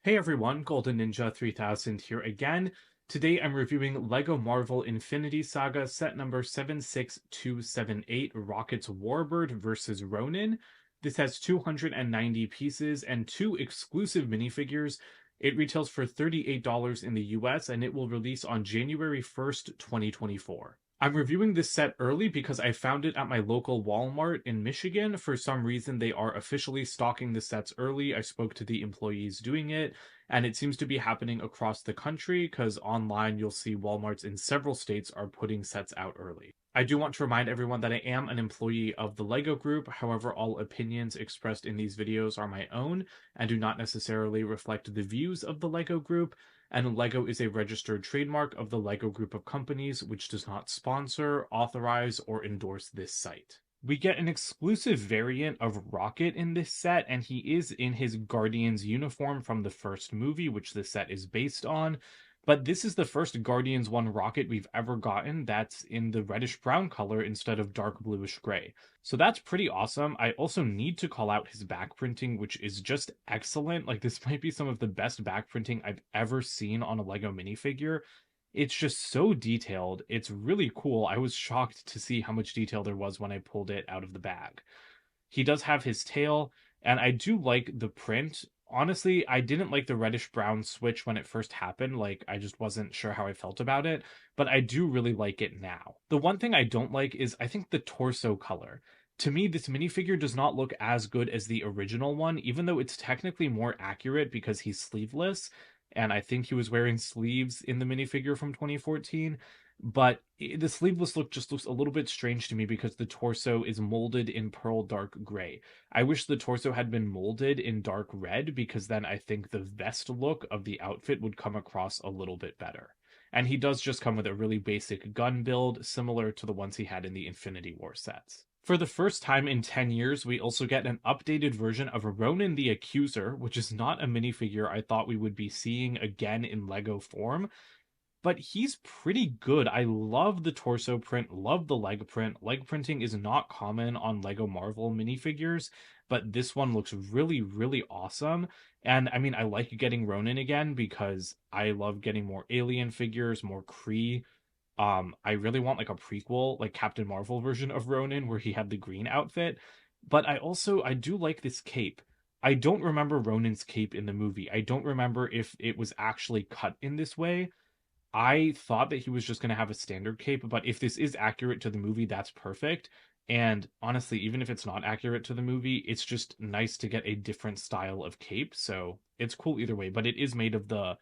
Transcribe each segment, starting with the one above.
Hey everyone, Golden Ninja 3000 here again. Today I'm reviewing LEGO Marvel Infinity Saga set number 76278, Rocket's Warbird versus Ronan. This has 290 pieces and two exclusive minifigures. It retails for $38 in the US and it will release on January 1st, 2024. I'm reviewing this set early because I found it at my local Walmart in Michigan. For some reason, they are officially stocking the sets early. I spoke to the employees doing it, and it seems to be happening across the country because online you'll see Walmarts in several states are putting sets out early. I do want to remind everyone that I am an employee of the LEGO Group. However, all opinions expressed in these videos are my own and do not necessarily reflect the views of the LEGO Group, and LEGO is a registered trademark of the LEGO Group of companies, which does not sponsor, authorize, or endorse this site. We get an exclusive variant of Rocket in this set, and he is in his Guardians uniform from the first movie, which the set is based on. But this is the first Guardians 1 Rocket we've ever gotten that's in the reddish brown color instead of dark bluish gray. So that's pretty awesome. I also need to call out his back printing, which is just excellent. Like, this might be some of the best back printing I've ever seen on a LEGO minifigure. It's just so detailed. It's really cool. I was shocked to see how much detail there was when I pulled it out of the bag. He does have his tail, and I do like the print. Honestly, I didn't like the reddish brown switch when it first happened. Like, I just wasn't sure how I felt about it, but I do really like it now. The one thing I don't like is I think the torso color. To me, this minifigure does not look as good as the original one, even though it's technically more accurate because he's sleeveless. And I think he was wearing sleeves in the minifigure from 2014. But the sleeveless look just looks a little bit strange to me because the torso is molded in pearl dark gray. I wish the torso had been molded in dark red because then I think the vest look of the outfit would come across a little bit better. And he does just come with a really basic gun build, similar to the ones he had in the Infinity War sets. For the first time in 10 years, we also get an updated version of Ronan the Accuser, which is not a minifigure I thought we would be seeing again in LEGO form, but he's pretty good. I love the torso print, love the leg print. Leg printing is not common on LEGO Marvel minifigures, but this one looks really, really awesome. And I mean, I like getting Ronan again because I love getting more alien figures, more Kree. I really want like a prequel, like Captain Marvel version of Ronan where he had the green outfit. But I do like this cape. I don't remember Ronan's cape in the movie. I don't remember if it was actually cut in this way. I thought that he was just going to have a standard cape, but if this is accurate to the movie, that's perfect. And honestly, even if it's not accurate to the movie, it's just nice to get a different style of cape. So it's cool either way, but it is made of the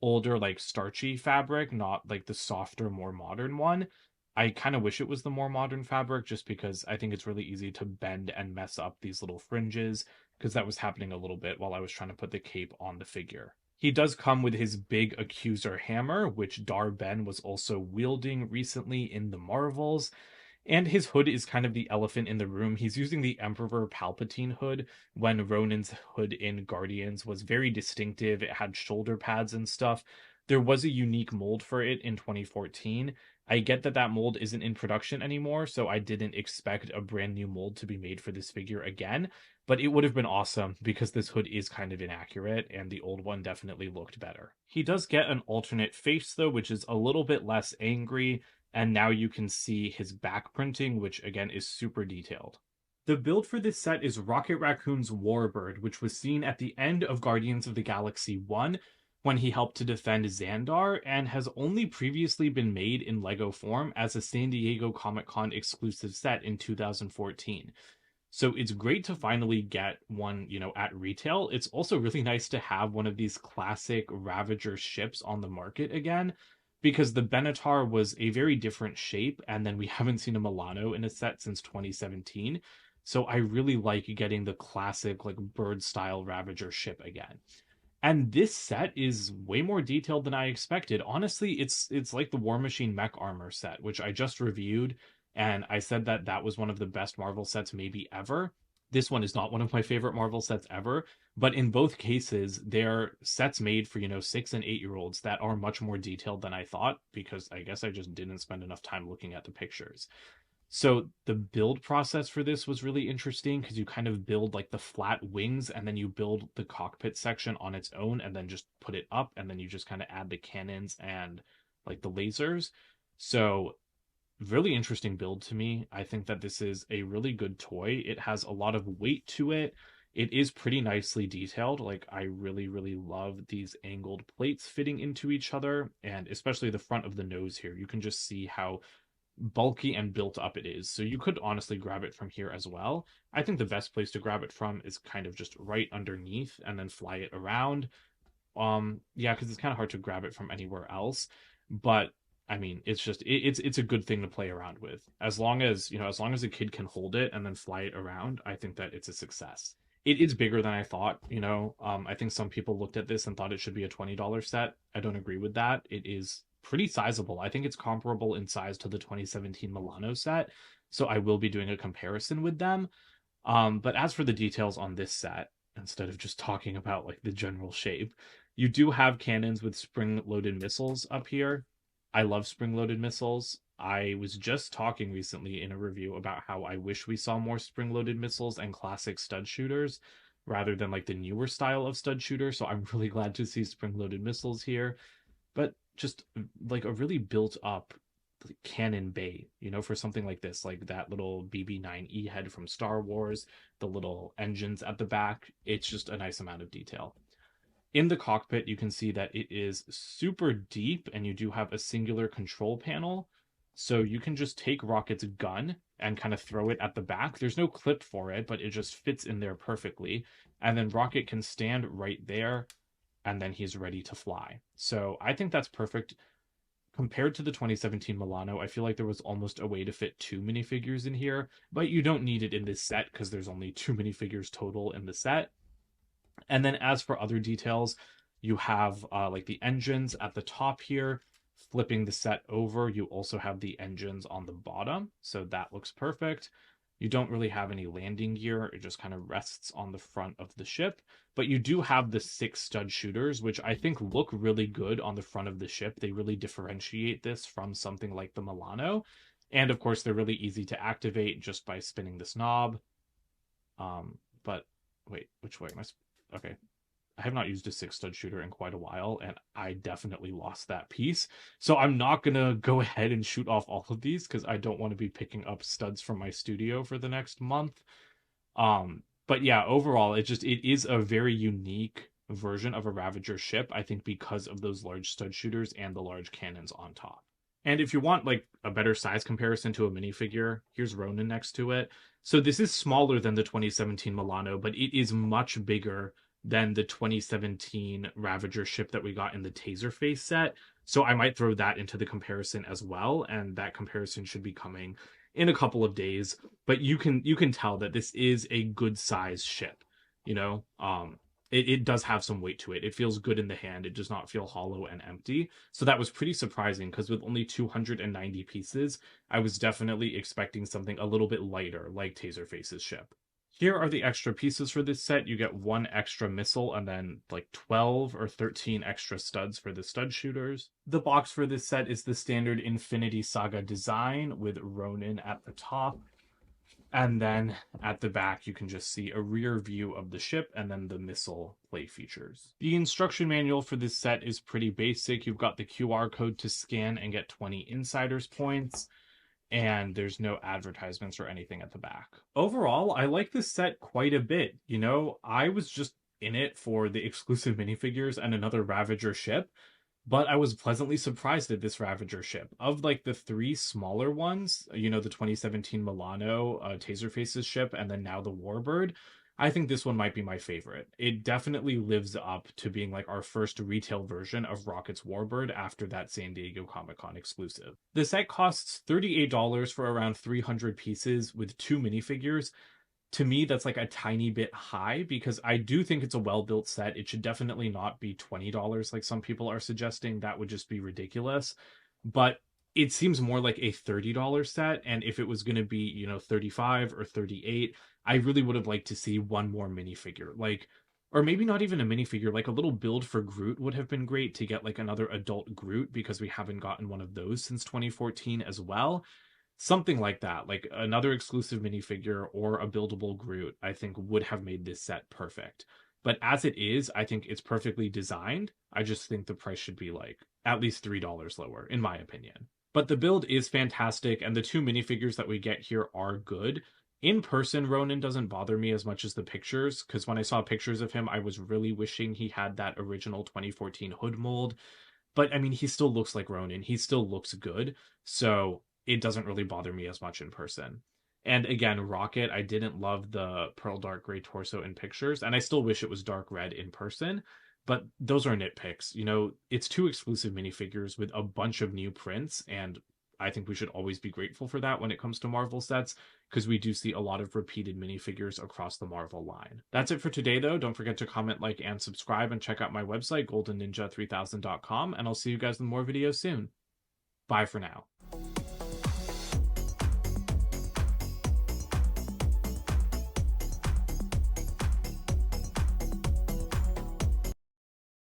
older, like starchy fabric, not like the softer, more modern one. I kind of wish it was the more modern fabric just because I think it's really easy to bend and mess up these little fringes, because that was happening a little bit while I was trying to put the cape on the figure. He does come with his big accuser hammer, which Dar Ben was also wielding recently in the Marvels. And his hood is kind of the elephant in the room. He's using the Emperor Palpatine hood when Ronan's hood in Guardians was very distinctive. It had shoulder pads and stuff. There was a unique mold for it in 2014. I get that that mold isn't in production anymore, so I didn't expect a brand new mold to be made for this figure again, but it would have been awesome because this hood is kind of inaccurate and the old one definitely looked better. He does get an alternate face though, which is a little bit less angry, and now you can see his back printing, which again is super detailed. The build for this set is Rocket Raccoon's Warbird, which was seen at the end of Guardians of the Galaxy 1 when he helped to defend Xandar, and has only previously been made in LEGO form as a San Diego Comic-Con exclusive set in 2014. So it's great to finally get one, at retail. It's also really nice to have one of these classic Ravager ships on the market again, because the Benatar was a very different shape, and then we haven't seen a Milano in a set since 2017. So I really like getting the classic, like, bird style Ravager ship again. And this set is way more detailed than I expected. Honestly, it's like the War Machine mech armor set, which I just reviewed, and I said that that was one of the best Marvel sets maybe ever. This one is not one of my favorite Marvel sets ever, but in both cases, they're sets made for, 6 and 8 year olds that are much more detailed than I thought, because I guess I just didn't spend enough time looking at the pictures. So the build process for this was really interesting because you kind of build like the flat wings and then you build the cockpit section on its own and then just put it up and then you just kind of add the cannons and like the lasers. So really interesting build to me. I think that this is a really good toy. It has a lot of weight to it. It is pretty nicely detailed. Like I really, really love these angled plates fitting into each other, and especially the front of the nose here. You can just see how bulky and built up it is. So you could honestly grab it from here as well. I think the best place to grab it from is kind of just right underneath and then fly it around. Yeah, because it's kind of hard to grab it from anywhere else. But I mean, it's just it's a good thing to play around with. As long as, as long as a kid can hold it and then fly it around, I think that it's a success. It is bigger than I thought. I think some people looked at this and thought it should be a $20 set. I don't agree with that. It is pretty sizable. I think it's comparable in size to the 2017 Milano set. So I will be doing a comparison with them. But as for the details on this set, instead of just talking about like the general shape, you do have cannons with spring-loaded missiles up here. I love spring-loaded missiles. I was just talking recently in a review about how I wish we saw more spring-loaded missiles and classic stud shooters rather than like the newer style of stud shooter. So I'm really glad to see spring-loaded missiles here. But just like a really built up cannon bay, for something like this, like that little BB-9E head from Star Wars, the little engines at the back. It's just a nice amount of detail. In the cockpit, you can see that it is super deep and you do have a singular control panel. So you can just take Rocket's gun and kind of throw it at the back. There's no clip for it, but it just fits in there perfectly. And then Rocket can stand right there and then he's ready to fly. So I think that's perfect. Compared to the 2017 Milano, I feel like there was almost a way to fit 2 minifigures in here, but you don't need it in this set because there's only 2 minifigures total in the set. And then as for other details, you have like the engines at the top here. Flipping the set over, you also have the engines on the bottom, so that looks perfect. You don't really have any landing gear. It just kind of rests on the front of the ship. But you do have the 6 stud shooters, which I think look really good on the front of the ship. They really differentiate this from something like the Milano. And of course, they're really easy to activate just by spinning this knob. But wait, which way am I? Okay. I have not used a 6 stud shooter in quite a while, and I definitely lost that piece. So I'm not going to go ahead and shoot off all of these because I don't want to be picking up studs from my studio for the next month. But yeah, overall, it is a very unique version of a Ravager ship, I think because of those large stud shooters and the large cannons on top. And if you want like a better size comparison to a minifigure, here's Ronan next to it. So this is smaller than the 2017 Milano, but it is much bigger than the 2017 Ravager ship that we got in the Taserface set. So I might throw that into the comparison as well, and that comparison should be coming in a couple of days. But you can tell that this is a good size ship. It does have some weight to it. It feels good in the hand. It does not feel hollow and empty. So that was pretty surprising because with only 290 pieces, I was definitely expecting something a little bit lighter like Taserface's ship. Here are the extra pieces for this set. You get 1 extra missile and then like 12 or 13 extra studs for the stud shooters. The box for this set is the standard Infinity Saga design with Ronan at the top. And then at the back, you can just see a rear view of the ship and then the missile play features. The instruction manual for this set is pretty basic. You've got the QR code to scan and get 20 insiders points. And there's no advertisements or anything at the back. Overall, I like this set quite a bit. I was just in it for the exclusive minifigures and another Ravager ship, but I was pleasantly surprised at this Ravager ship. Of like the 3 smaller ones, the 2017 Milano, Taserface's ship, and then now the Warbird, I think this one might be my favorite. It definitely lives up to being like our first retail version of Rocket's Warbird after that San Diego Comic-Con exclusive. The set costs $38 for around 300 pieces with 2 minifigures. To me, that's like a tiny bit high because I do think it's a well-built set. It should definitely not be $20 like some people are suggesting. That would just be ridiculous. But it seems more like a $30 set, and if it was going to be, $35 or $38, I really would have liked to see one more minifigure, or maybe not even a minifigure, like a little build for Groot would have been great to get like another adult Groot because we haven't gotten one of those since 2014 as well. Something like that, like another exclusive minifigure or a buildable Groot, I think would have made this set perfect. But as it is, I think it's perfectly designed. I just think the price should be like at least $3 lower, in my opinion. But the build is fantastic, and the two minifigures that we get here are good. In person, Ronan doesn't bother me as much as the pictures, because when I saw pictures of him, I was really wishing he had that original 2014 hood mold. But I mean, he still looks like Ronan. He still looks good. So it doesn't really bother me as much in person. And again, Rocket, I didn't love the pearl dark gray torso in pictures, and I still wish it was dark red in person. But those are nitpicks. You know, it's two exclusive minifigures with a bunch of new prints, and I think we should always be grateful for that when it comes to Marvel sets, because we do see a lot of repeated minifigures across the Marvel line. That's it for today, though. Don't forget to comment, like, and subscribe, and check out my website, goldenninja3000.com, and I'll see you guys in more videos soon. Bye for now.